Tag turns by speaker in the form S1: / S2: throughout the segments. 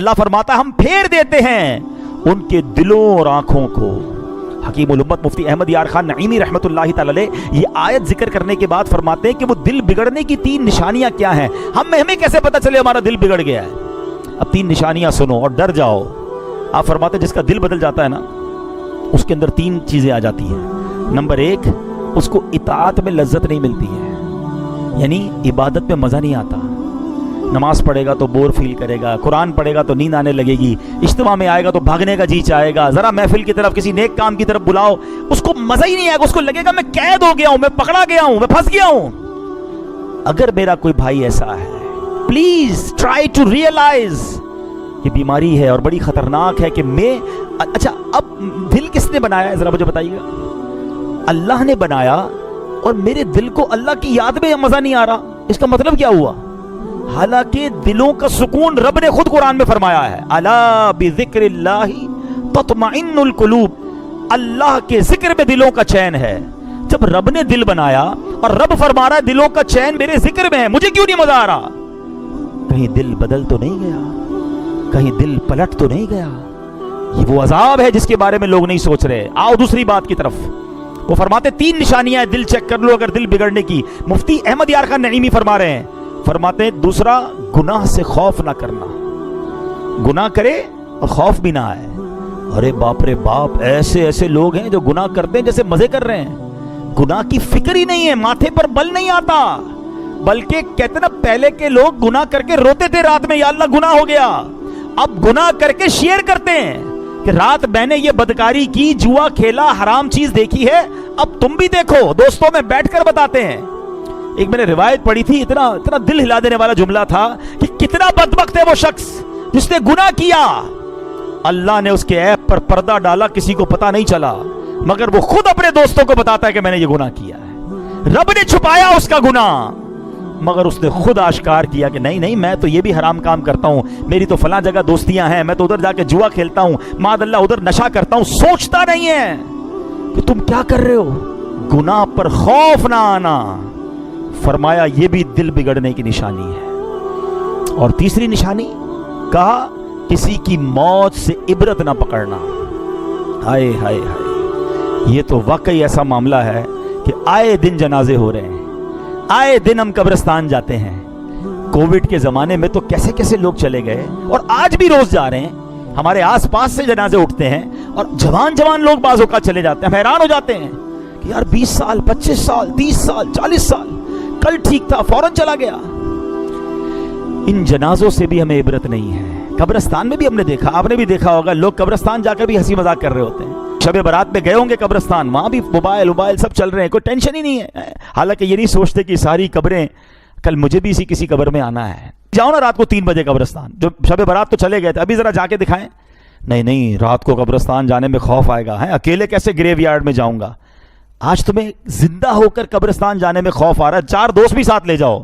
S1: اللہ فرماتا ہے ہم پھیر دیتے ہیں ان کے دلوں اور آنکھوں کو. حکیم الامت مفتی احمد یار خان نعیمی رحمۃ اللہ تعالی علیہ یہ آیت ذکر کرنے کے بعد فرماتے ہیں کہ وہ دل بگڑنے کی 3 نشانیاں کیا ہیں. ہمیں کیسے پتہ چلے ہمارا دل بگڑ گیا ہے؟ اب 3 نشانیاں سنو اور ڈر جاؤ. آپ فرماتے ہیں جس کا دل بدل جاتا ہے نا اس کے اندر 3 چیزیں آ جاتی ہیں. نمبر 1، اس کو اطاعت میں لذت نہیں ملتی ہے، یعنی عبادت میں مزہ نہیں آتا. نماز پڑھے گا تو بور فیل کرے گا، قرآن پڑھے گا تو نیند آنے لگے گی، اجتماع میں آئے گا تو بھاگنے کا جی چاہے گا، ذرا محفل کی طرف کسی نیک کام کی طرف بلاؤ اس کو مزہ ہی نہیں آئے گا، اس کو لگے گا میں قید ہو گیا ہوں، میں پکڑا گیا ہوں، میں پھنس گیا ہوں. اگر میرا کوئی بھائی ایسا ہے پلیز ٹرائی ٹو ریئلائز یہ بیماری ہے اور بڑی خطرناک ہے کہ میں اچھا اب دل کس نے بنایا ہے ذرا مجھے بتائیے گا؟ اللہ نے بنایا اور میرے دل کو اللہ کی یاد میں مزہ نہیں آ رہا. اس کا مطلب کیا ہوا؟ حالانکہ دلوں کا سکون رب نے خود قرآن میں فرمایا ہے الا بذکر اللہ تطمئن القلوب، اللہ کے ذکر میں دلوں کا چین ہے. جب رب نے دل بنایا اور رب فرما رہا ہے دلوں کا چین میرے ذکر میں ہے، مجھے کیوں نہیں مزہ آ رہا؟ کہیں دل بدل تو نہیں گیا؟ کہیں دل پلٹ تو نہیں گیا؟ یہ وہ عذاب ہے جس کے بارے میں لوگ نہیں سوچ رہے. آؤ دوسری بات کی طرف. وہ فرماتے 3 نشانیاں ہیں دل چیک کر لو اگر دل بگڑنے کی. مفتی احمد یار خان نعیمی فرما رہے ہیں، فرماتے ہیں دوسرا گناہ سے خوف نہ کرنا. گناہ کرے اور خوف بھی نہ آئے. ارے باپ رے باپ، ایسے لوگ ہیں جو گناہ کرتے ہیں جیسے مزے کر رہے ہیں. گناہ کی فکر ہی نہیں ہے، ماتھے پر بل نہیں آتا، بلکہ کہتے نا پہلے کے لوگ گناہ کر کے روتے تھے رات میں یا اللہ گناہ ہو گیا. اب گناہ کر کے شیئر کرتے ہیں کہ رات میں نے یہ بدکاری کی، جوا کھیلا، حرام چیز دیکھی ہے، اب تم بھی دیکھو. دوستوں میں بیٹھ کر بتاتے ہیں. ایک میں نے روایت پڑھی تھی، اتنا دل ہلا دینے والا جملہ تھا کہ کتنا بدبخت ہے وہ شخص جس نے گناہ کیا، اللہ نے اس کے عیب پر پردہ ڈالا، کسی کو پتہ نہیں چلا، مگر وہ خود اپنے دوستوں کو بتاتا ہے کہ میں نے یہ گناہ کیا ہے. رب نے چھپایا اس کا گناہ، مگر اس نے خود آشکار کیا کہ نہیں میں تو یہ بھی حرام کام کرتا ہوں، میری تو فلاں جگہ دوستیاں ہیں، میں تو ادھر جا کے جوا کھیلتا ہوں، معاذ اللہ ادھر نشہ کرتا ہوں. سوچتا نہیں ہے کہ تم کیا کر رہے ہو. گناہ پر خوف نہ آنا، فرمایا یہ بھی دل بگڑنے کی نشانی ہے. اور تیسری نشانی کہا کسی کی موت سے عبرت نہ پکڑنا. ہائے ہائے ہائے، یہ تو واقعی ایسا معاملہ ہے کہ آئے دن جنازے ہو رہے ہیں، آئے دن ہم قبرستان جاتے ہیں. کووڈ کے زمانے میں تو کیسے لوگ چلے گئے اور آج بھی روز جا رہے ہیں. ہمارے آس پاس سے جنازے اٹھتے ہیں اور جوان لوگ بعض اوقات چلے جاتے ہیں. ہم حیران ہو جاتے ہیں کہ یار 20 سال 25 سال 30 سال 40 سال کل ٹھیک تھا فوراً چلا گیا. ان جنازوں سے بھی ہمیں عبرت نہیں ہے. قبرستان میں بھی ہم نے دیکھا، آپ نے بھی دیکھا ہوگا، لوگ قبرستان جا کر بھی ہنسی مذاق کر رہے ہوتے ہیں. شب برات میں گئے ہوں گے قبرستان، وہاں بھی موبائل سب چل رہے ہیں، کوئی ٹینشن ہی نہیں ہے. حالانکہ یہ نہیں سوچتے کہ ساری قبریں کل مجھے بھی کسی قبر میں آنا ہے. جاؤ نا رات کو 3 بجے قبرستان، جو شب برات تو چلے گئے تھے، ابھی ذرا جا کے دکھائیں. نہیں رات کو قبرستان جانے میں خوف آئے گا، اکیلے کیسے گریو یارڈ میں جاؤں گا. آج تمہیں زندہ ہو کر قبرستان جانے میں خوف آ رہا ہے، 4 دوست بھی ساتھ لے جاؤ.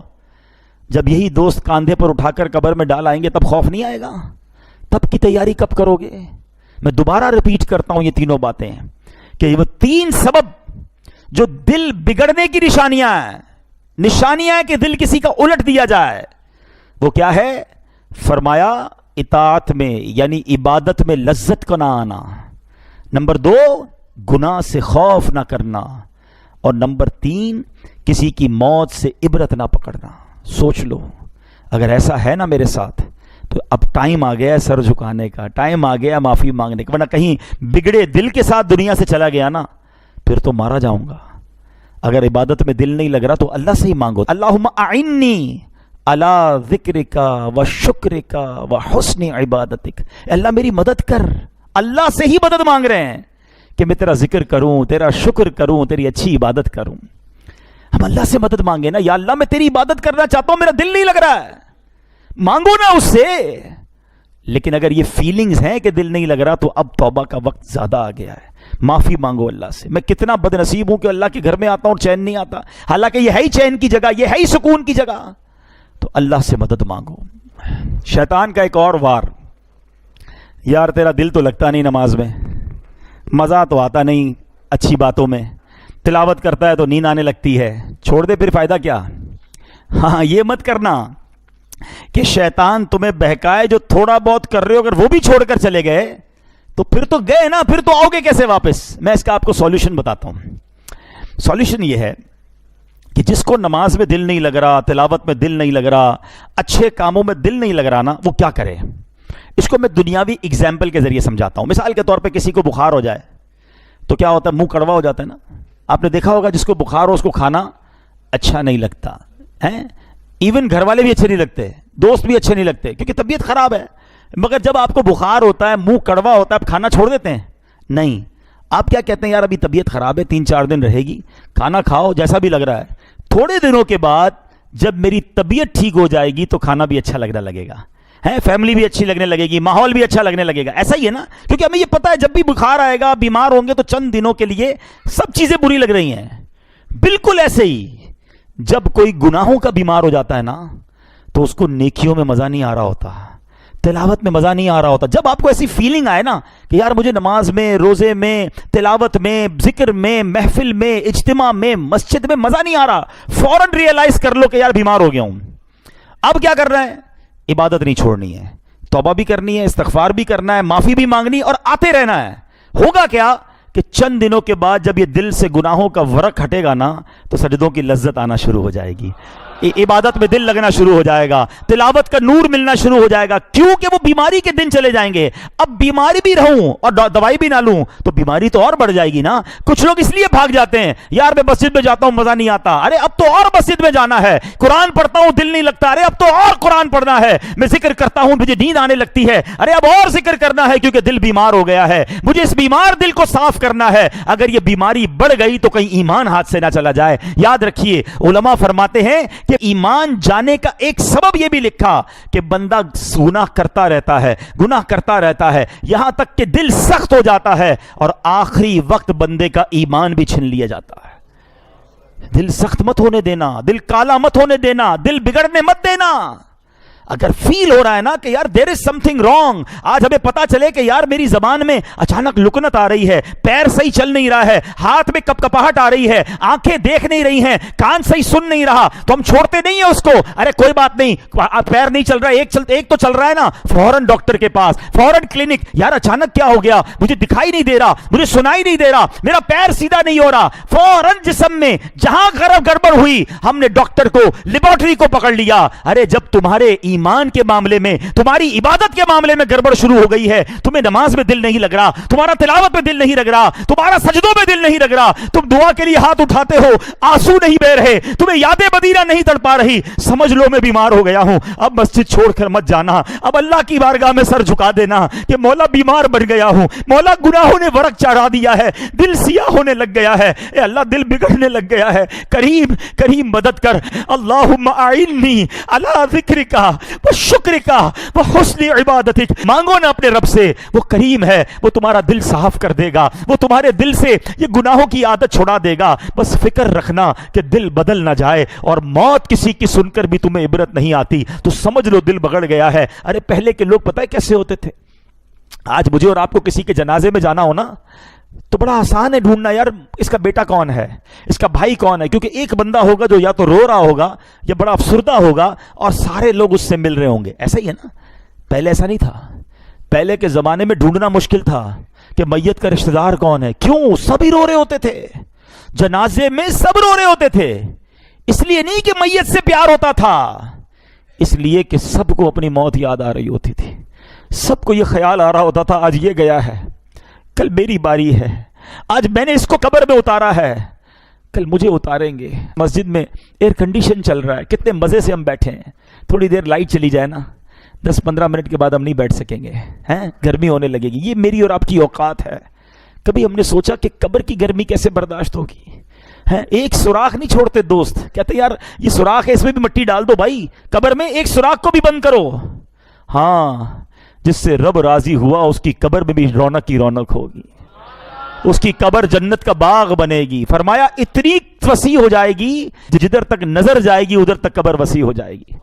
S1: جب یہی دوست کاندھے پر اٹھا کر قبر میں ڈال آئیں گے تب خوف نہیں آئے گا؟ تب کی تیاری کب کرو گے؟ میں دوبارہ ریپیٹ کرتا ہوں یہ تینوں باتیں کہ وہ 3 سبب جو دل بگڑنے کی نشانیاں ہیں کہ دل کسی کا الٹ دیا جائے. وہ کیا ہے؟ فرمایا اطاعت میں یعنی عبادت میں لذت کو نہ آنا. نمبر 2 گناہ سے خوف نہ کرنا. اور نمبر 3 کسی کی موت سے عبرت نہ پکڑنا. سوچ لو اگر ایسا ہے نا میرے ساتھ تو اب ٹائم آ گیا ہے سر جھکانے کا، ٹائم آ گیا معافی مانگنے کا. ورنہ کہیں بگڑے دل کے ساتھ دنیا سے چلا گیا نا پھر تو مارا جاؤں گا. اگر عبادت میں دل نہیں لگ رہا تو اللہ سے ہی مانگو. اللہم اعنی علی ذکرک و شکرک و حسن عبادتک. اللہ میری مدد کر. اللہ سے ہی مدد مانگ رہے ہیں کہ میں تیرا ذکر کروں، تیرا شکر کروں، تیری اچھی عبادت کروں. ہم اللہ سے مدد مانگے نا، یا اللہ میں تیری عبادت کرنا چاہتا ہوں، میرا دل نہیں لگ رہا ہے. مانگو نا اس سے. لیکن اگر یہ فیلنگز ہیں کہ دل نہیں لگ رہا تو اب توبہ کا وقت زیادہ آ گیا ہے. معافی مانگو اللہ سے. میں کتنا بد نصیب ہوں کہ اللہ کے گھر میں آتا ہوں اور چین نہیں آتا، حالانکہ یہ ہے ہی چین کی جگہ، یہ ہے ہی سکون کی جگہ. تو اللہ سے مدد مانگو. شیطان کا ایک اور وار، یار تیرا دل تو لگتا نہیں نماز میں، مزہ تو آتا نہیں اچھی باتوں میں، تلاوت کرتا ہے تو نیند آنے لگتی ہے، چھوڑ دے پھر فائدہ کیا. ہاں یہ مت کرنا. کہ شیطان تمہیں بہکائے جو تھوڑا بہت کر رہے ہو اگر وہ بھی چھوڑ کر چلے گئے تو پھر تو گئے نا, پھر تو آؤ گے کیسے واپس. میں اس کا آپ کو سولوشن بتاتا ہوں. سولوشن یہ ہے کہ جس کو نماز میں دل نہیں لگ رہا, تلاوت میں دل نہیں لگ رہا, اچھے کاموں میں دل نہیں لگ رہا نا, وہ کیا کرے. اس کو میں دنیاوی اگزامپل کے ذریعے سمجھاتا ہوں. مثال کے طور پہ کسی کو بخار ہو جائے تو کیا ہوتا ہے, منہ کڑوا ہو جاتا ہے نا. آپ نے دیکھا ہوگا جس کو بخار ہو اس کو کھانا اچھا نہیں لگتا ہے, ایون گھر والے بھی اچھے نہیں لگتے, دوست بھی اچھے نہیں لگتے, کیونکہ طبیعت خراب ہے. مگر جب آپ کو بخار ہوتا ہے, منہ کڑوا ہوتا ہے, آپ کھانا چھوڑ دیتے ہیں؟ نہیں. آپ کیا کہتے ہیں, یار ابھی طبیعت خراب ہے, 3-4 دن رہے گی, کھانا کھاؤ جیسا بھی لگ رہا ہے, تھوڑے دنوں کے بعد جب میری طبیعت ٹھیک ہو جائے گی تو کھانا بھی اچھا لگنے لگے گا, فیملی بھی اچھی لگنے لگے گی, ماحول بھی اچھا لگنے لگے گا. ایسا ہی ہے نا, کیونکہ ہمیں یہ پتا ہے جب بھی بخار آئے گا, بیمار ہوں گے تو چند دنوں کے لیے سب چیزیں بری لگ رہی ہیں. بالکل ایسے ہی جب کوئی گناہوں کا بیمار ہو جاتا ہے نا تو اس کو نیکیوں میں مزہ نہیں آ رہا ہوتا, تلاوت میں مزہ نہیں آ رہا ہوتا. جب آپ کو ایسی فیلنگ آئے نا کہ یار مجھے نماز میں, روزے میں, تلاوت میں, ذکر میں, محفل میں, اجتماع میں, مسجد میں مزہ نہیں آ رہا, فوراً ریئلائز کر لو کہ یار بیمار ہو گیا ہوں. اب کیا کرنا ہے, عبادت نہیں چھوڑنی ہے, توبہ بھی کرنی ہے, استغفار بھی کرنا ہے, معافی بھی مانگنی اور آتے رہنا ہے. ہوگا کیا کہ چند دنوں کے بعد جب یہ دل سے گناہوں کا ورق ہٹے گا نا تو سجدوں کی لذت آنا شروع ہو جائے گی, عبادت میں دل لگنا شروع ہو جائے گا, تلاوت کا نور ملنا شروع ہو جائے گا. کیونکہ وہ بیماری کے دن چلے جائیں گے. اب بیماری بھی رہوں اور دوائی بھی نہ لوں تو بیماری تو اور بڑھ جائے گی نا. کچھ لوگ اس لیے بھاگ جاتے ہیں, یار میں مسجد میں جاتا ہوں مزہ نہیں آتا, ارے اب تو اور مسجد میں جانا ہے, قرآن پڑھتا ہوں دل نہیں لگتا, ارے اب تو اور قرآن پڑھنا ہے, میں ذکر کرتا ہوں مجھے نیند آنے لگتی ہے, ارے اب اور ذکر کرنا ہے کیونکہ دل بیمار ہو گیا ہے, مجھے اس بیمار دل کو صاف کرنا ہے. اگر یہ بیماری بڑھ گئی تو کہیں ایمان ہاتھ سے نہ چلا جائے. یاد رکھیے علماء فرماتے ہیں کہ ایمان جانے کا ایک سبب یہ بھی لکھا کہ بندہ گناہ کرتا رہتا ہے, گناہ کرتا رہتا ہے یہاں تک کہ دل سخت ہو جاتا ہے اور آخری وقت بندے کا ایمان بھی چھن لیا جاتا ہے. دل سخت مت ہونے دینا, دل کالا مت ہونے دینا, دل بگڑنے مت دینا. اگر فیل ہو رہا ہے نا کہ یار دیر از سم تھنگ رانگ, آج ہمیں پتا چلے کہ یار میری زبان میں اچانک لکنت آ رہی ہے, پیر صحیح چل نہیں رہا ہے, ہاتھ میں کپ کپاہٹ آ رہی ہے, آنکھیں دیکھ نہیں رہی ہیں, کان صحیح سن نہیں رہا, تو ہم چھوڑتے نہیں ہیں اس کو. ارے کوئی بات نہیں, پیر نہیں چل رہا, ایک تو چل رہا ہے نا, فوراً ڈاکٹر کے پاس, فوراً کلینک. یار اچانک کیا ہو گیا, مجھے دکھائی نہیں دے رہا, مجھے سنائی نہیں دے رہا, میرا پیر سیدھا نہیں ہو رہا. فوراً جسم میں جہاں گڑبڑ ہوئی ہم نے ڈاکٹر کو, لیبارٹری کو پکڑ لیا. ارے جب تمہارے ایمان کے معاملے میں, تمہاری عبادت کے معاملے میں گڑبڑ شروع ہو گئی ہے, تمہیں نماز میں دل نہیں لگ رہا, تمہارا تلاوت میں دل نہیں لگ رہا, تمہارا سجدوں میں دل نہیں لگ رہا, تم دعا کے لیے ہاتھ اٹھاتے ہو, آنسو نہیں بہ رہے, تمہیں یاد مدینہ نہیں تڑپا رہی, سمجھ لو میں بیمار ہو گیا ہوں. اب مسجد چھوڑ کر مت جانا, اب اللہ کی بارگاہ میں سر جھکا دینا کہ مولا بیمار بن گیا ہوں, مولا گناہوں نے ورق چڑھا دیا ہے, دل سیاہ ہونے لگ گیا ہے, اے اللہ دل بگڑنے لگ گیا ہے, کریم کریم مدد کر. اللہم اعنی علی ذکرک و شکرک و حسن عبادتک. مانگو نا اپنے رب سے, وہ کریم ہے, وہ تمہارا دل صاف کر دے گا, وہ تمہارے دل سے یہ گناہوں کی عادت چھڑا دے گا. بس فکر رکھنا کہ دل بدل نہ جائے, اور موت کسی کی سن کر بھی تمہیں عبرت نہیں آتی تو سمجھ لو دل بگڑ گیا ہے. ارے پہلے کے لوگ پتہ ہے کیسے ہوتے تھے. آج مجھے اور آپ کو کسی کے جنازے میں جانا ہو نا تو بڑا آسان ہے ڈھونڈنا, یار اس کا بیٹا کون ہے, اس کا بھائی کون ہے, کیونکہ ایک بندہ ہوگا جو یا تو رو رہا ہوگا یا بڑا افسردہ ہوگا اور سارے لوگ اس سے مل رہے ہوں گے. ایسا ہی ہے نا, پہلے ایسا نہیں تھا. پہلے کے زمانے میں ڈھونڈنا مشکل تھا کہ میت کا رشتہ دار کون ہے. کیوں؟ سبھی رو رہے ہوتے تھے, جنازے میں سب رو رہے ہوتے تھے. اس لیے نہیں کہ میت سے پیار ہوتا تھا, اس لیے کہ سب کو اپنی موت یاد آ رہی ہوتی تھی, سب کو یہ خیال آ رہا ہوتا تھا آج یہ گیا ہے, کل میری باری ہے, آج میں نے اس کو قبر میں اتارا ہے, کل مجھے اتاریں گے. مسجد میں ایئر کنڈیشن چل رہا ہے, کتنے مزے سے ہم بیٹھے ہیں, تھوڑی دیر لائٹ چلی جائے نا 10-15 منٹ کے بعد ہم نہیں بیٹھ سکیں گے, گرمی ہونے لگے گی. یہ میری اور آپ کی اوقات ہے. کبھی ہم نے سوچا کہ قبر کی گرمی کیسے برداشت ہوگی. ایک سوراخ نہیں چھوڑتے دوست, کہتے یار یہ سوراخ ہے اس میں بھی مٹی ڈال دو بھائی, قبر میں ایک سوراخ کو بھی بند کرو. ہاں, جس سے رب راضی ہوا اس کی قبر میں بھی رونق ہی رونق ہوگی, اس کی قبر جنت کا باغ بنے گی. فرمایا اتنی وسیع ہو جائے گی جدھر تک نظر جائے گی ادھر تک قبر وسیع ہو جائے گی.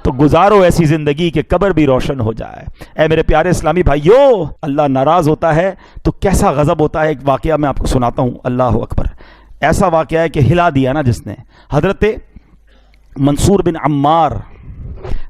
S1: تو گزارو ایسی زندگی کہ قبر بھی روشن ہو جائے. اے میرے پیارے اسلامی بھائیو, اللہ ناراض ہوتا ہے تو کیسا غضب ہوتا ہے. ایک واقعہ میں آپ کو سناتا ہوں, اللہ اکبر. ایسا واقعہ ہے کہ ہلا دیا نا جس نے. حضرت منصور بن عمار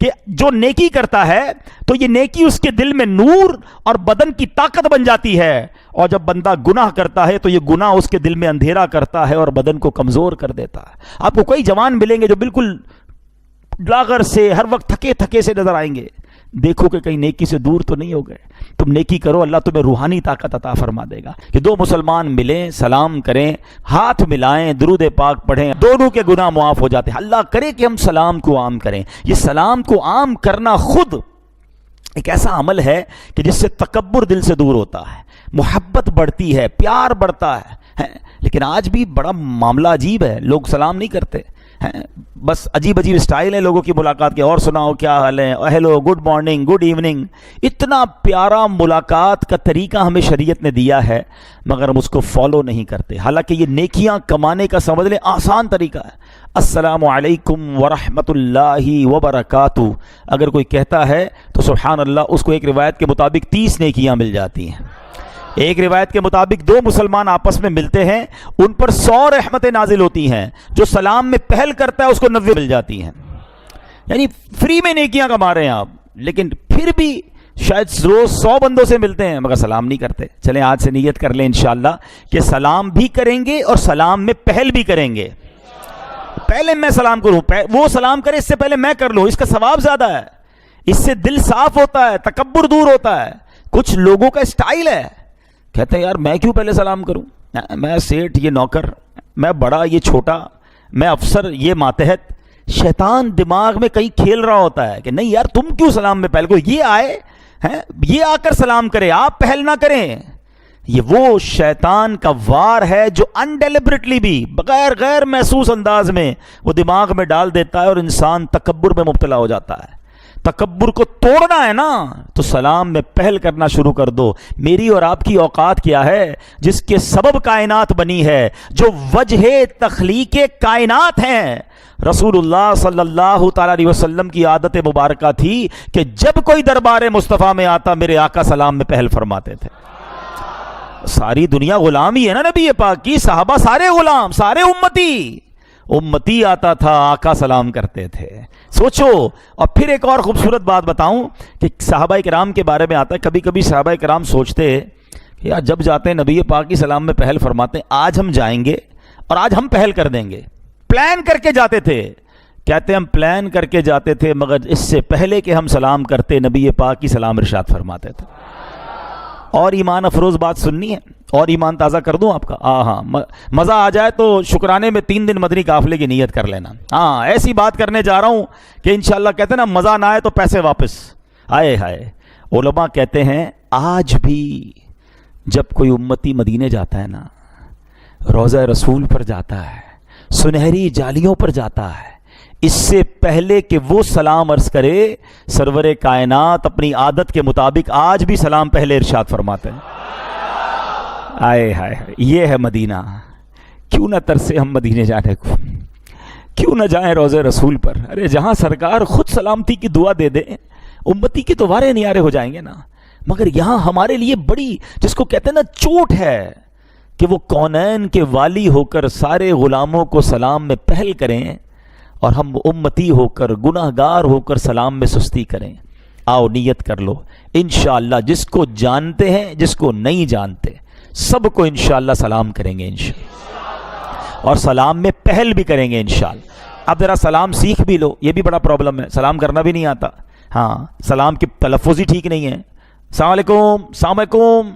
S1: کہ جو نیکی کرتا ہے تو یہ نیکی اس کے دل میں نور اور بدن کی طاقت بن جاتی ہے، اور جب بندہ گناہ کرتا ہے تو یہ گناہ اس کے دل میں اندھیرا کرتا ہے اور بدن کو کمزور کر دیتا ہے۔ آپ کو کئی جوان ملیں گے جو بالکل لاغر سے ہر وقت تھکے تھکے سے نظر آئیں گے، دیکھو کہ کہیں نیکی سے دور تو نہیں ہو گئے۔ تم نیکی کرو، اللہ تمہیں روحانی طاقت عطا فرما دے گا۔ کہ دو مسلمان ملیں، سلام کریں، ہاتھ ملائیں، درود پاک پڑھیں، دونوں کے گناہ معاف ہو جاتے ہیں۔ اللہ کرے کہ ہم سلام کو عام کریں۔ یہ سلام کو عام کرنا خود ایک ایسا عمل ہے کہ جس سے تکبر دل سے دور ہوتا ہے، محبت بڑھتی ہے، پیار بڑھتا ہے۔ لیکن آج بھی بڑا معاملہ عجیب ہے، لوگ سلام نہیں کرتے، بس عجیب عجیب اسٹائل ہے لوگوں کی ملاقات کے، اور سناؤ کیا حال ہے، hello, good morning, good evening. اتنا پیارا ملاقات کا طریقہ ہمیں شریعت نے دیا ہے، مگر ہم اس کو فالو نہیں کرتے، حالانکہ یہ نیکیاں کمانے کا سمجھ لیں آسان طریقہ ہے۔ السلام علیکم ورحمۃ اللہ وبرکاتہ اگر کوئی کہتا ہے تو سبحان اللہ، اس کو ایک روایت کے مطابق 30 نیکیاں مل جاتی ہیں۔ ایک روایت کے مطابق دو مسلمان آپس میں ملتے ہیں، ان پر 100 رحمتیں نازل ہوتی ہیں، جو سلام میں پہل کرتا ہے اس کو 90 مل جاتی ہیں۔ یعنی فری میں نیکیاں کما رہے ہیں آپ، لیکن پھر بھی شاید روز 100 بندوں سے ملتے ہیں مگر سلام نہیں کرتے۔ چلیں آج سے نیت کر لیں انشاءاللہ کہ سلام بھی کریں گے اور سلام میں پہل بھی کریں گے۔ پہلے میں سلام کروں، وہ سلام کرے اس سے پہلے میں کر لوں، اس کا ثواب زیادہ ہے، اس سے دل صاف ہوتا ہے، تکبر دور ہوتا ہے۔ کچھ لوگوں کا اسٹائل ہے، کہتے ہیں یار میں کیوں پہلے سلام کروں، میں سیٹھ یہ نوکر، میں بڑا یہ چھوٹا، میں افسر یہ ماتحت۔ شیطان دماغ میں کہیں کھیل رہا ہوتا ہے کہ نہیں یار تم کیوں سلام میں پہل کو، یہ آئے ہیں یہ آ کر سلام کرے، آپ پہل نہ کریں۔ یہ وہ شیطان کا وار ہے جو انڈیلیبریٹلی بھی بغیر غیر محسوس انداز میں وہ دماغ میں ڈال دیتا ہے اور انسان تکبر میں مبتلا ہو جاتا ہے۔ تکبر کو توڑنا ہے نا تو سلام میں پہل کرنا شروع کر دو۔ میری اور آپ کی اوقات کیا ہے جس کے سبب کائنات بنی ہے، جو وجہ تخلیق کائنات ہیں۔ رسول اللہ صلی اللہ تعالی علیہ وسلم کی عادت مبارکہ تھی کہ جب کوئی دربار مصطفیٰ میں آتا میرے آقا سلام میں پہل فرماتے تھے۔ ساری دنیا غلام ہی ہے نا نبی پاک کی، صحابہ سارے غلام، سارے امتی آتا تھا، آقا سلام کرتے تھے۔ سوچو۔ اور پھر ایک اور خوبصورت بات بتاؤں کہ صحابہ کرام کے بارے میں آتا ہے، کبھی کبھی صحابہ کرام سوچتے کہ یار جب جاتے ہیں نبی پاک کی سلام میں پہل فرماتے ہیں، آج ہم جائیں گے اور آج ہم پہل کر دیں گے۔ پلان کر کے جاتے تھے، کہتے ہم پلان کر کے جاتے تھے مگر اس سے پہلے کہ ہم سلام کرتے نبی پاک کی سلام ارشاد فرماتے تھے۔ اور ایمان افروز بات سننی ہے اور ایمان تازہ کر دوں آپ کا؟ ہاں مزہ آ جائے تو شکرانے میں 3 دن مدنی قافلے کی نیت کر لینا۔ ہاں ایسی بات کرنے جا رہا ہوں کہ انشاءاللہ کہتے ہیں نا مزہ نہ آئے تو پیسے واپس۔ آئے ہائے، علماء کہتے ہیں آج بھی جب کوئی امتی مدینے جاتا ہے نا، روضہ رسول پر جاتا ہے، سنہری جالیوں پر جاتا ہے، اس سے پہلے کہ وہ سلام عرض کرے سرور کائنات اپنی عادت کے مطابق آج بھی سلام پہلے ارشاد فرماتے ہیں۔ آئے ہائے، یہ ہے مدینہ۔ کیوں نہ ترسے ہم مدینے جانے کو، کیوں نہ جائیں روضہ رسول پر؟ ارے جہاں سرکار خود سلامتی کی دعا دے دیں امتی کے تو وارے نیارے ہو جائیں گے نا۔ مگر یہاں ہمارے لیے بڑی جس کو کہتے ہیں نا چوٹ ہے کہ وہ کونین کے والی ہو کر سارے غلاموں کو سلام میں پہل کریں اور ہم امتی ہو کر گناہ گار ہو کر سلام میں سستی کریں۔ آؤ نیت کر لو، انشاءاللہ جس کو جانتے ہیں جس کو نہیں جانتے سب کو انشاءاللہ سلام کریں گے انشاءاللہ، اور سلام میں پہل بھی کریں گے انشاءاللہ۔ اب ذرا سلام سیکھ بھی لو، یہ بھی بڑا پرابلم ہے، سلام کرنا بھی نہیں آتا۔ ہاں سلام کی تلفظ ہی ٹھیک نہیں ہے، السلام علیکم، السلام علیکم،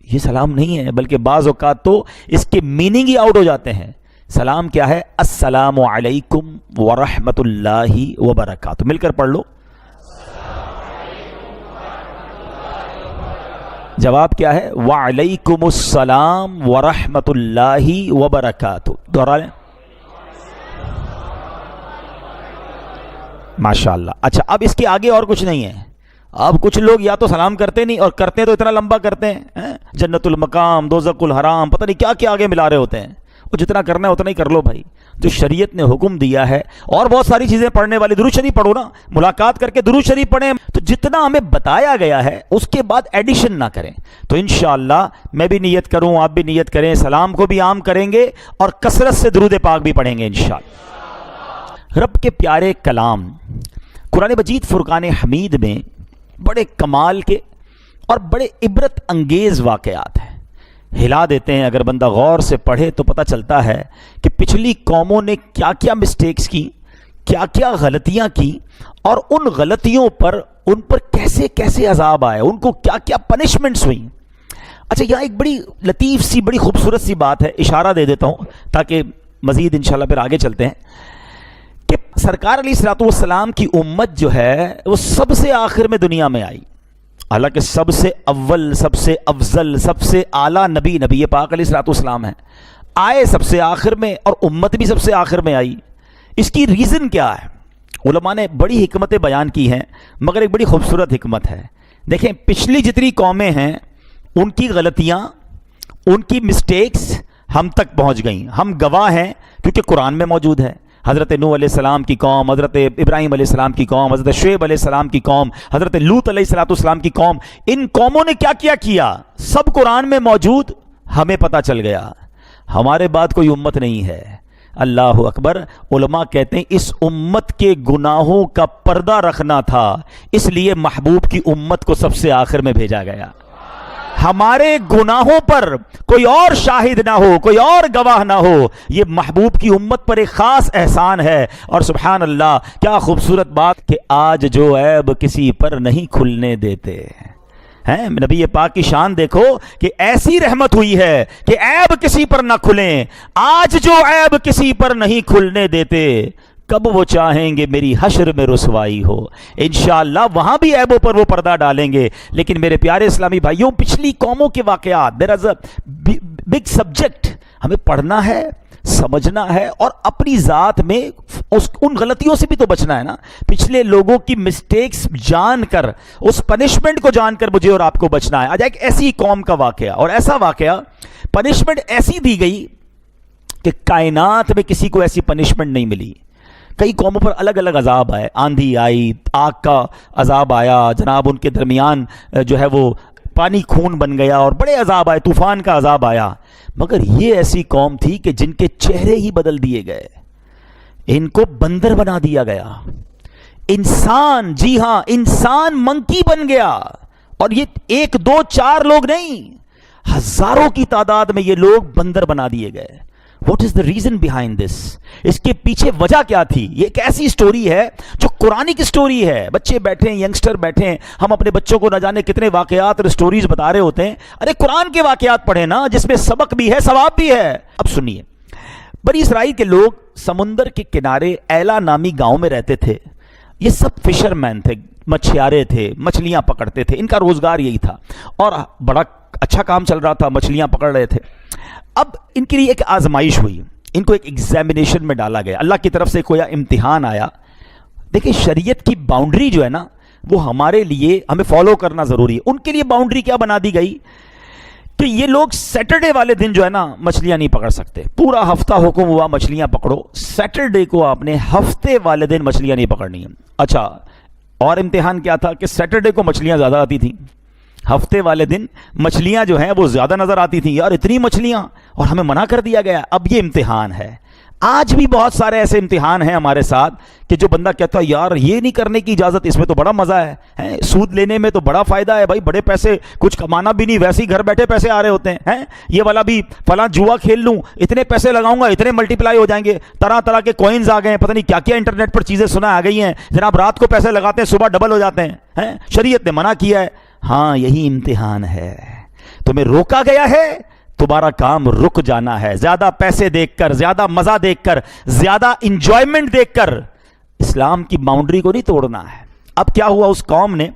S1: یہ سلام نہیں ہے، بلکہ بعض اوقات تو اس کے میننگ ہی آؤٹ ہو جاتے ہیں۔ سلام کیا ہے؟ السلام علیکم ورحمۃ اللہ وبرکاتہ، مل کر پڑھ لو۔ جواب کیا ہے؟ وعلیکم السلام ورحمۃ اللہ وبرکاتہ، دوہرا لیں۔ ماشاءاللہ۔ اچھا اب اس کے آگے اور کچھ نہیں ہے۔ اب کچھ لوگ یا تو سلام کرتے نہیں، اور کرتے تو اتنا لمبا کرتے ہیں، جنت المقام، دوزخ الحرام، پتہ نہیں کیا کیا آگے ملا رہے ہوتے ہیں۔ وہ جتنا کرنا ہے اتنا ہی کر لو بھائی، جو شریعت نے حکم دیا ہے۔ اور بہت ساری چیزیں پڑھنے والی، درود شریف پڑھو نا، ملاقات کر کے درود شریف پڑھیں، تو جتنا ہمیں بتایا گیا ہے اس کے بعد ایڈیشن نہ کریں۔ تو انشاءاللہ میں بھی نیت کروں، آپ بھی نیت کریں، سلام کو بھی عام کریں گے اور کثرت سے درود پاک بھی پڑھیں گے انشاءاللہ۔ رب کے پیارے کلام قرآن مجید فرقان حمید میں بڑے کمال کے اور بڑے عبرت انگیز واقعات ہیں. ہلا دیتے ہیں. اگر بندہ غور سے پڑھے تو پتہ چلتا ہے کہ پچھلی قوموں نے کیا کیا مسٹیکس کی, کیا کیا غلطیاں کی, اور ان غلطیوں پر ان پر کیسے کیسے عذاب آئے, ان کو کیا کیا پنشمنٹس ہوئیں. اچھا, یہاں ایک بڑی لطیف سی بڑی خوبصورت سی بات ہے, اشارہ دے دیتا ہوں تاکہ مزید انشاءاللہ پھر آگے چلتے ہیں, کہ سرکار علیہ الصلوۃ والسلام کی امت جو ہے وہ سب سے آخر میں دنیا میں آئی. حالانکہ سب سے اول, سب سے افضل, سب سے اعلیٰ نبی پاک علیہ الصلوۃ والسلام ہیں, آئے سب سے آخر میں اور امت بھی سب سے آخر میں آئی. اس کی ریزن کیا ہے؟ علماء نے بڑی حکمتیں بیان کی ہیں, مگر ایک بڑی خوبصورت حکمت ہے. دیکھیں, پچھلی جتنی قومیں ہیں ان کی غلطیاں, ان کی مسٹیکس ہم تک پہنچ گئیں. ہم گواہ ہیں کیونکہ قرآن میں موجود ہے. حضرت نوح علیہ السلام کی قوم, حضرت ابراہیم علیہ السلام کی قوم, حضرت شعیب علیہ السلام کی قوم, حضرت لوط علیہ السلام کی قوم, ان قوموں نے کیا کیا کیا سب قرآن میں موجود, ہمیں پتہ چل گیا. ہمارے بعد کوئی امت نہیں ہے. اللہ اکبر. علماء کہتے ہیں اس امت کے گناہوں کا پردہ رکھنا تھا, اس لیے محبوب کی امت کو سب سے آخر میں بھیجا گیا. ہمارے گناہوں پر کوئی اور شاہد نہ ہو, کوئی اور گواہ نہ ہو, یہ محبوب کی امت پر ایک خاص احسان ہے. اور سبحان اللہ, کیا خوبصورت بات کہ آج جو عیب کسی پر نہیں کھلنے دیتے ہیں. نبی پاک کی شان دیکھو کہ ایسی رحمت ہوئی ہے کہ عیب کسی پر نہ کھلیں. آج جو عیب کسی پر نہیں کھلنے دیتے, کب وہ چاہیں گے میری حشر میں رسوائی ہو. انشاءاللہ وہاں بھی عیبوں پر وہ پردہ ڈالیں گے. لیکن میرے پیارے اسلامی بھائیوں, پچھلی قوموں کے واقعات, دیر از اے بگ سبجیکٹ, ہمیں پڑھنا ہے, سمجھنا ہے, اور اپنی ذات میں ان غلطیوں سے بھی تو بچنا ہے نا. پچھلے لوگوں کی مسٹیکس جان کر, اس پنشمنٹ کو جان کر مجھے اور آپ کو بچنا ہے. آج ایک ایسی قوم کا واقعہ, اور ایسا واقعہ, پنشمنٹ ایسی دی گئی کہ کائنات میں کسی کو ایسی پنشمنٹ نہیں ملی. کئی قوموں پر الگ الگ عذاب آئے, آندھی آئی, آگ کا عذاب آیا, جناب ان کے درمیان جو ہے وہ پانی خون بن گیا, اور بڑے عذاب آئے, طوفان کا عذاب آیا. مگر یہ ایسی قوم تھی کہ جن کے چہرے ہی بدل دیے گئے, ان کو بندر بنا دیا گیا. انسان, جی ہاں انسان منکی بن گیا. اور یہ ایک دو چار لوگ نہیں, ہزاروں کی تعداد میں یہ لوگ بندر بنا دیے گئے. What is the reason behind this? اس کے پیچھے وجہ کیا تھی؟ یہ ایک ایسی سٹوری ہے جو قرآن کی سٹوری ہے. بچے بیٹھے ہیں, ینگسٹر بیٹھے ہیں, ہم اپنے بچوں کو نہ جانے کتنے واقعات اور سٹوریز بتا رہے ہوتے ہیں. ارے قرآن کے واقعات پڑھیں نا, جس میں سبق بھی ہے, ثواب بھی ہے. اب سنیے, بنی اسرائیل کے لوگ سمندر کے کنارے ایلا نامی گاؤں میں رہتے تھے. یہ سب فشر مین تھے, مچھیارے تھے, مچھلیاں پکڑتے تھے, ان کا روزگار یہی تھا, اور بڑا اچھا کام چل رہا تھا, مچھلیاں پکڑ رہے تھے. اب ان کے لیے ایک آزمائش ہوئی, ان کو ایک ایگزامینیشن میں ڈالا گیا, اللہ کی طرف سے کوئی امتحان آیا. دیکھیں, شریعت کی باؤنڈری جو ہے نا, وہ ہمارے لیے ہمیں فالو کرنا ضروری ہے. ان کے لیے باؤنڈری کیا بنا دی گئی کہ یہ لوگ سیٹرڈے والے دن جو ہے نا مچھلیاں نہیں پکڑ سکتے. پورا ہفتہ حکم ہوا مچھلیاں پکڑو, سیٹرڈے کو آپ نے ہفتے والے دن مچھلیاں نہیں پکڑنی ہیں. اچھا, اور امتحان کیا تھا کہ سیٹرڈے کو مچھلیاں زیادہ آتی تھیں, ہفتے والے دن مچھلیاں جو ہیں وہ زیادہ نظر آتی تھیں. یار اتنی مچھلیاں, اور ہمیں منع کر دیا گیا. اب یہ امتحان ہے. آج بھی بہت سارے ایسے امتحان ہیں ہمارے ساتھ کہ جو بندہ کہتا ہے یار یہ نہیں کرنے کی اجازت, اس میں تو بڑا مزہ ہے, سود لینے میں تو بڑا فائدہ ہے بھائی, بڑے پیسے, کچھ کمانا بھی نہیں, ویسے ہی گھر بیٹھے پیسے آ رہے ہوتے ہیں. یہ والا بھی فلاں جوا کھیل لوں, اتنے پیسے لگاؤں گا, اتنے ملٹیپلائی ہو جائیں گے. طرح طرح کے کوئنز آ گئے ہیں, پتہ نہیں کیا کیا انٹرنیٹ پر چیزیں سنا آ گئی ہیں. جناب رات کو پیسے لگاتے ہیں, صبح ڈبل ہو جاتے ہیں. شریعت نے منع کیا ہے. ہاں, یہی امتحان ہے. تمہیں روکا گیا ہے, تمہارا کام رک جانا ہے. زیادہ پیسے دیکھ کر, زیادہ مزہ دیکھ کر, زیادہ انجوائمنٹ دیکھ کر اسلام کی باؤنڈری کو نہیں توڑنا ہے. اب کیا ہوا, اس قوم نے,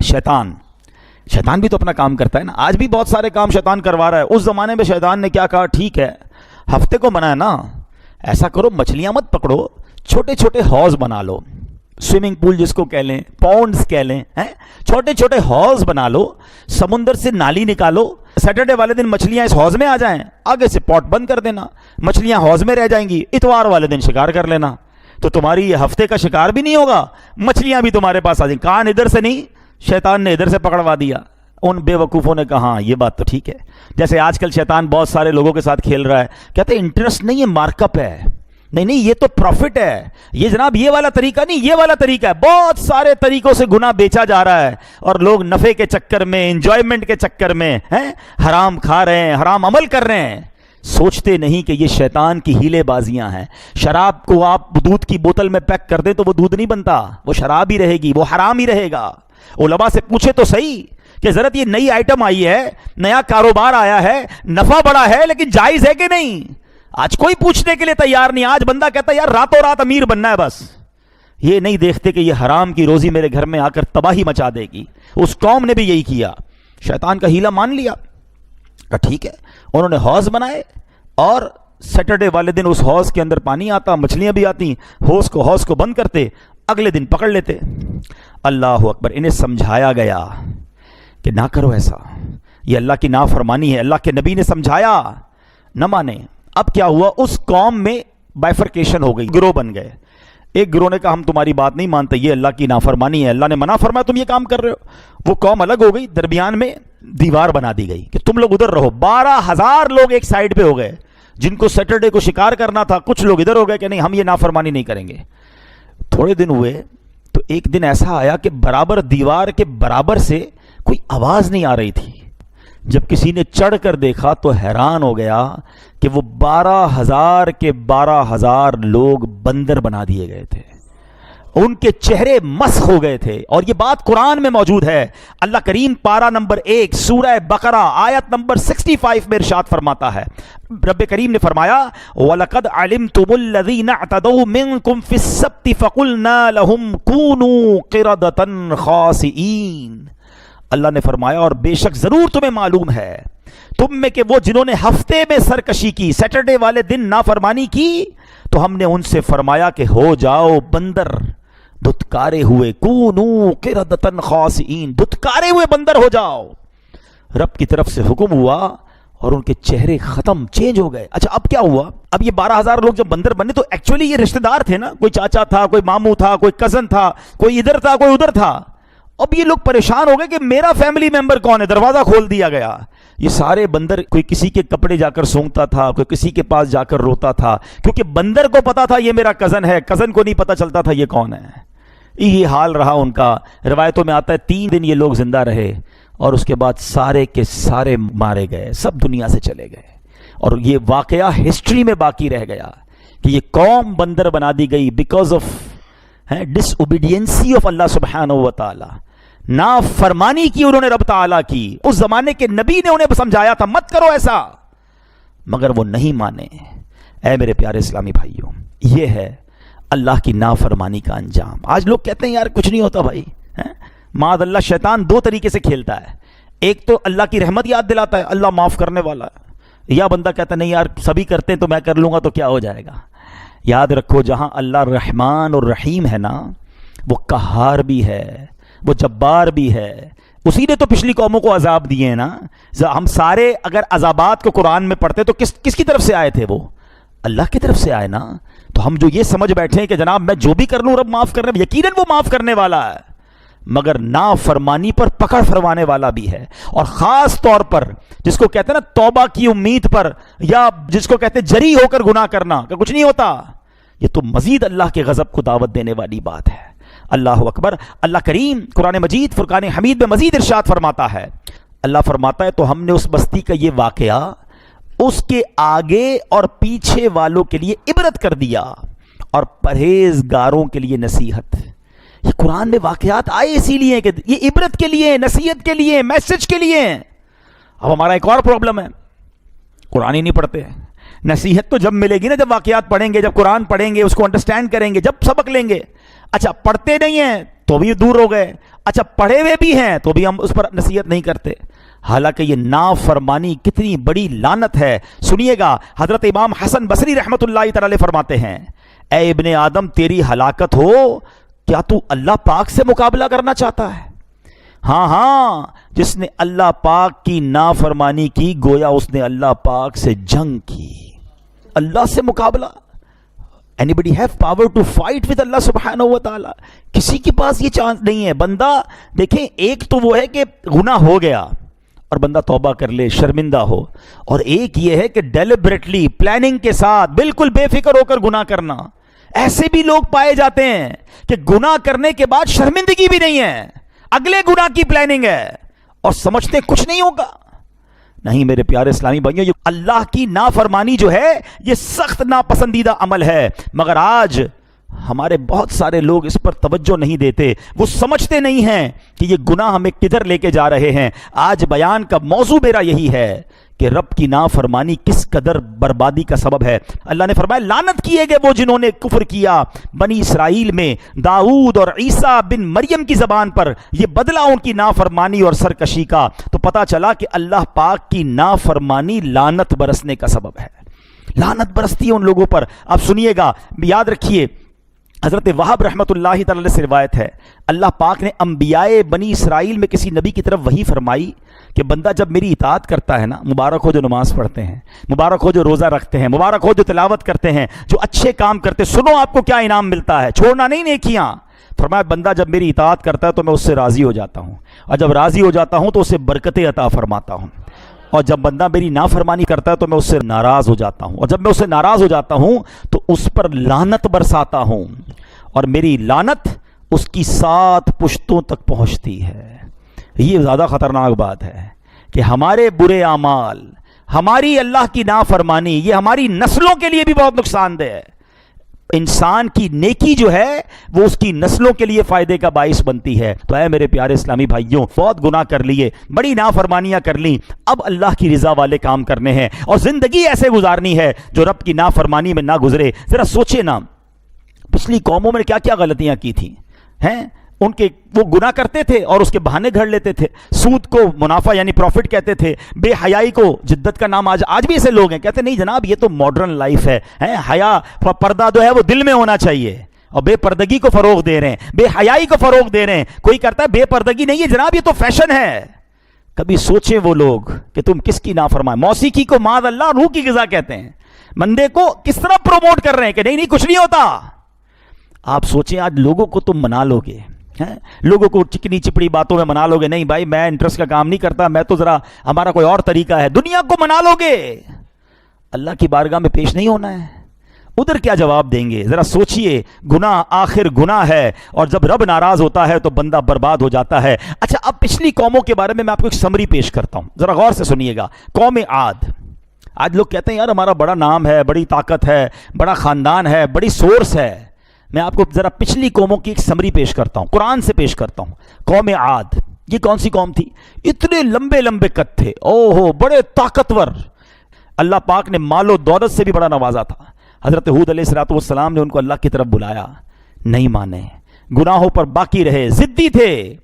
S1: شیطان بھی تو اپنا کام کرتا ہے نا. آج بھی بہت سارے کام شیطان کروا رہا ہے. اس زمانے میں شیطان نے کیا کہا, ٹھیک ہے ہفتے کو منع ہے نا, ایسا کرو مچھلیاں مت پکڑو, چھوٹے چھوٹے حوض بنا لو, سوئمنگ پول جس کو کہہ لیں, پونڈز کہہ لیں, چھوٹے چھوٹے حوض بنا لو, سمندر سے نالی نکالو. سیٹرڈے والے دن مچھلیاں اس حوض میں آ جائیں, آگے سے پوٹ بند کر دینا, مچھلیاں حوض میں رہ جائیں گی. اتوار والے دن شکار کر لینا, تو تمہاری یہ ہفتے کا شکار بھی نہیں ہوگا, مچھلیاں بھی تمہارے پاس آ جائیں. کان ادھر سے نہیں, شیطان نے ادھر سے پکڑوا دیا. ان بے وقوفوں نے کہا ہاں یہ بات تو ٹھیک ہے. جیسے آج کل شیطان بہت سارے لوگوں کے ساتھ کھیل رہا ہے, کہتے ہیں انٹرسٹ نہیں ہے, مارک اپ ہے. نہیں نہیں یہ تو پروفٹ ہے، یہ جناب یہ والا طریقہ نہیں، یہ والا طریقہ ہے. بہت سارے طریقوں سے گناہ بیچا جا رہا ہے اور لوگ نفع کے چکر میں، انجوائمنٹ کے چکر میں حرام کھا رہے ہیں، حرام عمل کر رہے ہیں. سوچتے نہیں کہ یہ شیطان کی ہیلے بازیاں ہیں. شراب کو آپ دودھ کی بوتل میں پیک کر دیں تو وہ دودھ نہیں بنتا، وہ شراب ہی رہے گی، وہ حرام ہی رہے گا. علماء سے پوچھے تو صحیح کہ ضرورت یہ نئی آئٹم آئی ہے، نیا کاروبار آیا ہے، نفع بڑا ہے، لیکن جائز ہے کہ نہیں؟ آج کوئی پوچھنے کے لیے تیار نہیں. آج بندہ کہتا ہے یار راتوں رات امیر بننا ہے بس. یہ نہیں دیکھتے کہ یہ حرام کی روزی میرے گھر میں آ کر تباہی مچا دے گی. اس قوم نے بھی یہی کیا، شیطان کا ہیلا مان لیا. ٹھیک ہے، انہوں نے حوض بنائے اور سیٹرڈے والے دن اس حوض کے اندر پانی آتا، مچھلیاں بھی آتی، حوض کو بند کرتے، اگلے دن پکڑ لیتے. اللہ اکبر. انہیں سمجھایا گیا کہ نہ کرو ایسا، یہ اللہ کی نافرمانی ہے. اللہ کے نبی نے سمجھایا، نہ مانے. اب کیا ہوا، اس قوم میں بائفرکیشن ہو گئی، گروہ بن گئے. ایک گروہ نے کہا ہم تمہاری بات نہیں مانتے، یہ اللہ کی نافرمانی ہے، اللہ نے منع فرمایا تم یہ کام کر رہے ہو. وہ قوم الگ ہو گئی، درمیان میں دیوار بنا دی گئی کہ تم لوگ ادھر رہو. 12,000 لوگ ایک سائیڈ پہ ہو گئے. جن کو سیٹرڈے کو شکار کرنا تھا کچھ لوگ ادھر ہو گئے کہ نہیں ہم یہ نافرمانی نہیں کریں گے. تھوڑے دن ہوئے تو ایک دن ایسا آیا کہ برابر دیوار کے برابر سے کوئی آواز نہیں آ رہی تھی. جب کسی نے چڑھ کر دیکھا تو حیران ہو گیا کہ وہ 12,000 کے 12,000 لوگ بندر بنا دیے گئے تھے. ان کے چہرے مسخ ہو گئے تھے. اور یہ بات قرآن میں موجود ہے. اللہ کریم پارہ نمبر 1 سورہ بقرہ آیت نمبر 65 میں ارشاد فرماتا ہے. رب کریم نے فرمایا وَلَقَدْ عَلِمْتُمُ الَّذِينَ اعْتَدَوْا مِنْكُمْ فِي السَّبْتِ فَقُلْنَا لَهُمْ كُونُوا قِرَدَةً خَاسِئِينَ. اللہ نے فرمایا اور بے شک ضرور تمہیں معلوم ہے تم میں کہ وہ جنہوں نے ہفتے میں سرکشی کی، سیٹرڈے والے دن نافرمانی کی، تو ہم نے ان سے فرمایا کہ ہو جاؤ بندر دھتکارے ہوئے، کونوا قردۃ خاسئین، دھتکارے ہوئے بندر ہو جاؤ. رب کی طرف سے حکم ہوا اور ان کے چہرے ختم، چینج ہو گئے. اچھا اب کیا ہوا؟ اب یہ 12,000 لوگ جب بندر بنے تو ایکچولی یہ رشتہ دار تھے نا، کوئی چاچا تھا، کوئی ماموں تھا، کوئی کزن تھا، کوئی ادھر تھا، کوئی ادھر تھا. اب یہ لوگ پریشان ہو گئے کہ میرا فیملی ممبر کون ہے. دروازہ کھول دیا گیا. یہ سارے بندر، کوئی کسی کے کپڑے جا کر سونگتا تھا، کوئی کسی کے پاس جا کر روتا تھا، کیونکہ بندر کو پتا تھا یہ میرا کزن ہے، کزن کو نہیں پتا چلتا تھا یہ کون ہے. یہ حال رہا ان کا. روایتوں میں آتا ہے 3 دن یہ لوگ زندہ رہے اور اس کے بعد سارے کے سارے مارے گئے، سب دنیا سے چلے گئے. اور یہ واقعہ ہسٹری میں باقی رہ گیا کہ یہ قوم بندر بنا دی گئی بیکاز آف ڈس اوبیڈینسی آف اللہ سبحانہ و تعالی. نافرمانی کی انہوں نے رب تعالیٰ کی. اس زمانے کے نبی نے انہیں سمجھایا تھا مت کرو ایسا، مگر وہ نہیں مانے. اے میرے پیارے اسلامی بھائیوں، یہ ہے اللہ کی نافرمانی کا انجام. آج لوگ کہتے ہیں یار کچھ نہیں ہوتا بھائی. معاذ اللہ شیطان 2 طریقے سے کھیلتا ہے. ایک تو اللہ کی رحمت یاد دلاتا ہے، اللہ معاف کرنے والا ہے، یا بندہ کہتا ہے نہیں یار سبھی کرتے ہیں تو میں کر لوں گا تو کیا ہو جائے گا. یاد رکھو جہاں اللہ رحمان اور رحیم ہے نا، وہ قہار بھی ہے، وہ جبار بھی ہے. اسی نے تو پچھلی قوموں کو عذاب دیے ہیں نا. ہم سارے اگر عذابات کو قرآن میں پڑھتے تو کس کی طرف سے آئے تھے؟ وہ اللہ کی طرف سے آئے نا. تو ہم جو یہ سمجھ بیٹھے ہیں کہ جناب میں جو بھی کر لوں رب معاف کرنے، یقیناً وہ معاف کرنے والا ہے، مگر نافرمانی پر پکڑ فرمانے والا بھی ہے. اور خاص طور پر جس کو کہتے ہیں نا توبہ کی امید پر، یا جس کو کہتے ہیں جری ہو کر گناہ کرنا کہ کچھ نہیں ہوتا، یہ تو مزید اللہ کے غضب کو دعوت دینے والی بات ہے. اللہ اکبر. اللہ کریم قرآن مجید فرقان حمید میں مزید ارشاد فرماتا ہے. اللہ فرماتا ہے تو ہم نے اس بستی کا یہ واقعہ اس کے آگے اور پیچھے والوں کے لیے عبرت کر دیا اور پرہیزگاروں کے لیے نصیحت. یہ قرآن میں واقعات آئے اسی لیے کہ یہ عبرت کے لیے، نصیحت کے لیے، میسج کے لیے. اب ہمارا ایک اور پرابلم ہے، قرآن ہی نہیں پڑھتے. نصیحت تو جب ملے گی نا جب واقعات پڑھیں گے، جب قرآن پڑھیں گے، اس کو انڈرسٹینڈ کریں گے، جب سبق لیں گے. اچھا پڑھتے نہیں ہیں تو بھی دور ہو گئے، اچھا پڑھے ہوئے بھی ہیں تو بھی ہم اس پر نصیحت نہیں کرتے. حالانکہ یہ نافرمانی کتنی بڑی لعنت ہے. سنیے گا حضرت امام حسن بصری رحمۃ اللہ تعالی فرماتے ہیں اے ابن آدم تیری ہلاکت ہو، کیا تو اللہ پاک سے مقابلہ کرنا چاہتا ہے؟ ہاں جس نے اللہ پاک کی نافرمانی کی گویا اس نے اللہ پاک سے جنگ کی. اللہ سے مقابلہ. Anybody have power to fight with اللہ سبحانہ و تعالی؟ کسی کے پاس یہ چانس نہیں ہے. بندہ دیکھیں ایک تو وہ ہے کہ گناہ ہو گیا اور بندہ توبہ کر لے، شرمندہ ہو، اور ایک یہ ہے کہ ڈیلیبریٹلی پلاننگ کے ساتھ بالکل بے فکر ہو کر گناہ کرنا. ایسے بھی لوگ پائے جاتے ہیں کہ گناہ کرنے کے بعد شرمندگی بھی نہیں ہے، اگلے گناہ کی پلاننگ ہے اور سمجھتے کچھ نہیں ہوگا. نہیں میرے پیارے اسلامی بھائیوں، یہ اللہ کی نافرمانی جو ہے یہ سخت ناپسندیدہ عمل ہے، مگر آج ہمارے بہت سارے لوگ اس پر توجہ نہیں دیتے. وہ سمجھتے نہیں ہیں کہ یہ گناہ ہمیں کدھر لے کے جا رہے ہیں. آج بیان کا موضوع میرا یہی ہے کہ رب کی نافرمانی کس قدر بربادی کا سبب ہے. اللہ نے فرمایا لعنت کیے گئے وہ جنہوں نے کفر کیا بنی اسرائیل میں داؤد اور عیسیٰ بن مریم کی زبان پر. یہ بدلہ ان کی نافرمانی اور سرکشی کا. تو پتا چلا کہ اللہ پاک کی نافرمانی لعنت برسنے کا سبب ہے. لعنت برستی ہے ان لوگوں پر. آپ سنیے گا، یاد رکھیے، حضرت وہب رحمۃ اللہ تعالی سے روایت ہے، اللہ پاک نے انبیاء بنی اسرائیل میں کسی نبی کی طرف وحی فرمائی کہ بندہ جب میری اطاعت کرتا ہے نا، مبارک ہو جو نماز پڑھتے ہیں، مبارک ہو جو روزہ رکھتے ہیں، مبارک ہو جو تلاوت کرتے ہیں، جو اچھے کام کرتے، سنو آپ کو کیا انعام ملتا ہے، چھوڑنا نہیں نیکیاں. فرمایا بندہ جب میری اطاعت کرتا ہے تو میں اس سے راضی ہو جاتا ہوں، اور جب راضی ہو جاتا ہوں تو اسے برکتیں عطا فرماتا ہوں، اور جب بندہ میری نافرمانی کرتا ہے تو میں اس سے ناراض ہو جاتا ہوں، اور جب میں اس سے ناراض ہو جاتا ہوں تو اس پر لعنت برساتا ہوں، اور میری لعنت اس کی 7 پشتوں تک پہنچتی ہے. یہ زیادہ خطرناک بات ہے کہ ہمارے برے اعمال، ہماری اللہ کی نافرمانی، یہ ہماری نسلوں کے لیے بھی بہت نقصان دہ ہے. انسان کی نیکی جو ہے وہ اس کی نسلوں کے لیے فائدے کا باعث بنتی ہے. تو اے میرے پیارے اسلامی بھائیوں، بہت گناہ کر لیے، بڑی نافرمانیاں کر لیں، اب اللہ کی رضا والے کام کرنے ہیں اور زندگی ایسے گزارنی ہے جو رب کی نافرمانی میں نہ گزرے. ذرا سوچے نا، پچھلی قوموں میں کیا کیا غلطیاں کی تھیں ہیں. ان کے وہ گناہ کرتے تھے اور اس کے بہانے گھڑ لیتے تھے. سود کو منافع یعنی پروفٹ کہتے تھے، بے حیائی کو جدت کا نام. آج بھی ایسے لوگ ہیں کہتے نہیں جناب یہ تو ماڈرن لائف ہے، حیا پردہ جو ہے وہ دل میں ہونا چاہیے، اور بے پردگی کو فروغ دے رہے ہیں، بے حیائی کو فروغ دے رہے ہیں. کوئی کرتا ہے بے پردگی نہیں ہے جناب، یہ تو فیشن ہے. کبھی سوچیں وہ لوگ کہ تم کس کی نافرمان. موسیقی کو معاذ اللہ روح کی غذا کہتے ہیں. بندے کو کس طرح پروموٹ کر رہے ہیں کہ نہیں کچھ نہیں ہوتا. آپ سوچیں آج لوگوں کو تم منا لو گے، لوگوں کو چکنی چپڑی باتوں میں منا لو گے، نہیں بھائی میں انٹرسٹ کا کام نہیں کرتا، میں تو ذرا ہمارا کوئی اور طریقہ ہے. دنیا کو منا لو گے، اللہ کی بارگاہ میں پیش نہیں ہونا ہے. ادھر کیا جواب دیں گے؟ ذرا سوچئے. گناہ آخر گناہ ہے، اور جب رب ناراض ہوتا ہے تو بندہ برباد ہو جاتا ہے. اچھا اب پچھلی قوموں کے بارے میں آپ کو ایک سمری پیش کرتا ہوں، ذرا غور سے سنیے گا. قوم عاد. آج لوگ کہتے ہیں یار ہمارا بڑا نام ہے، بڑی طاقت ہے، بڑا خاندان ہے، بڑی سورس ہے. میں آپ کو ذرا پچھلی قوموں کی ایک سمری پیش کرتا ہوں، قرآن سے پیش کرتا ہوں. قوم عاد یہ کون سی قوم تھی؟ اتنے لمبے لمبے قد تھے، اوہو بڑے طاقتور. اللہ پاک نے مال و دولت سے بھی بڑا نوازا تھا. حضرت ہود علیہ السلام نے ان کو اللہ کی طرف بلایا، نہیں مانے، گناہوں پر باقی رہے، ضدی تھے.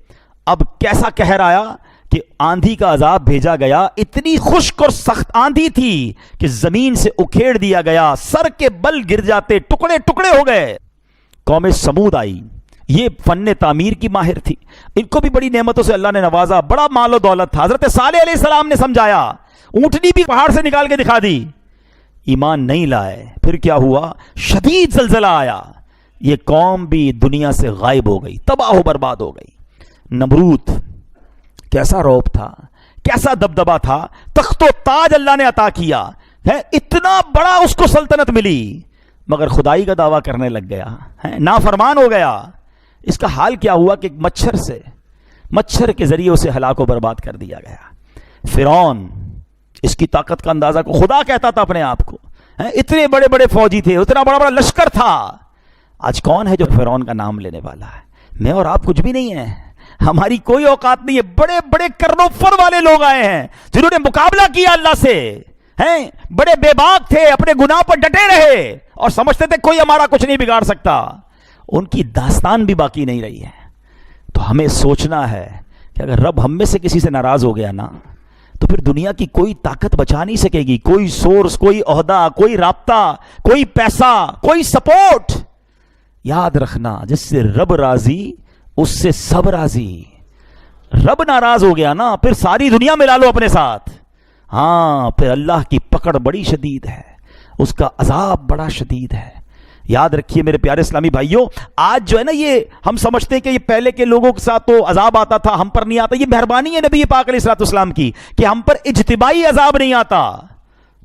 S1: اب کیسا قہر آیا کہ آندھی کا عذاب بھیجا گیا. اتنی خشک اور سخت آندھی تھی کہ زمین سے اکھیڑ دیا گیا، سر کے بل گر جاتے، ٹکڑے ٹکڑے ہو گئے. قوم سمود آئی، یہ فن تعمیر کی ماہر تھی، ان کو بھی بڑی نعمتوں سے اللہ نے نوازا، بڑا مال و دولت تھا. حضرت صالح علیہ السلام نے سمجھایا، اونٹنی بھی پہاڑ سے نکال کے دکھا دی، ایمان نہیں لائے. پھر کیا ہوا؟ شدید زلزلہ آیا، یہ قوم بھی دنیا سے غائب ہو گئی، تباہ و برباد ہو گئی. نمرود کیسا رعب تھا، کیسا دبدبا تھا، تخت و تاج اللہ نے عطا کیا ہے، اتنا بڑا اس کو سلطنت ملی، مگر خدائی کا دعویٰ کرنے لگ گیا، نافرمان ہو گیا. اس کا حال کیا ہوا کہ مچھر کے ذریعے اسے ہلاک و برباد کر دیا گیا. فرعون، اس کی طاقت کا اندازہ کو خدا کہتا تھا اپنے آپ کو، اتنے بڑے بڑے فوجی تھے، اتنا بڑا بڑا لشکر تھا. آج کون ہے جو فرعون کا نام لینے والا ہے؟ میں اور آپ کچھ بھی نہیں ہیں، ہماری کوئی اوقات نہیں ہے. بڑے بڑے کرنوفر والے لوگ آئے ہیں جنہوں نے مقابلہ کیا اللہ سے، ہیں بڑے بے باک تھے، اپنے گناہ پر ڈٹے رہے اور سمجھتے تھے کوئی ہمارا کچھ نہیں بگاڑ سکتا. ان کی داستان بھی باقی نہیں رہی ہے. تو ہمیں سوچنا ہے کہ اگر رب ہم میں سے کسی سے ناراض ہو گیا نا تو پھر دنیا کی کوئی طاقت بچا نہیں سکے گی، کوئی سورس، کوئی عہدہ، کوئی رابطہ، کوئی پیسہ، کوئی سپورٹ. یاد رکھنا جس سے رب راضی اس سے سب راضی. رب ناراض ہو گیا نا پھر ساری دنیا ملا لو اپنے ساتھ، ہاں پھر اللہ کی پکڑ بڑی شدید ہے، اس کا عذاب بڑا شدید ہے. یاد رکھیے میرے پیارے اسلامی بھائیوں، آج جو ہے نا یہ ہم سمجھتے ہیں کہ یہ پہلے کے لوگوں کے ساتھ تو عذاب آتا تھا، ہم پر نہیں آتا. یہ مہربانی ہے نبی پاک علیہ الصلوۃ والسلام کی کہ ہم پر اجتماعی عذاب نہیں آتا.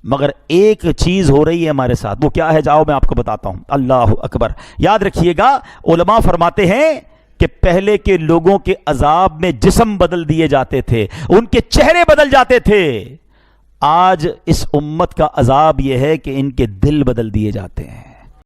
S1: مگر ایک چیز ہو رہی ہے ہمارے ساتھ، وہ کیا ہے؟ جاؤ میں آپ کو بتاتا ہوں. اللہ اکبر. یاد رکھیے گا، علماء فرماتے ہیں کہ پہلے کے لوگوں کے عذاب میں جسم بدل دیے جاتے تھے، ان کے چہرے بدل جاتے تھے. آج اس امت کا عذاب یہ ہے کہ ان کے دل بدل دیے جاتے ہیں.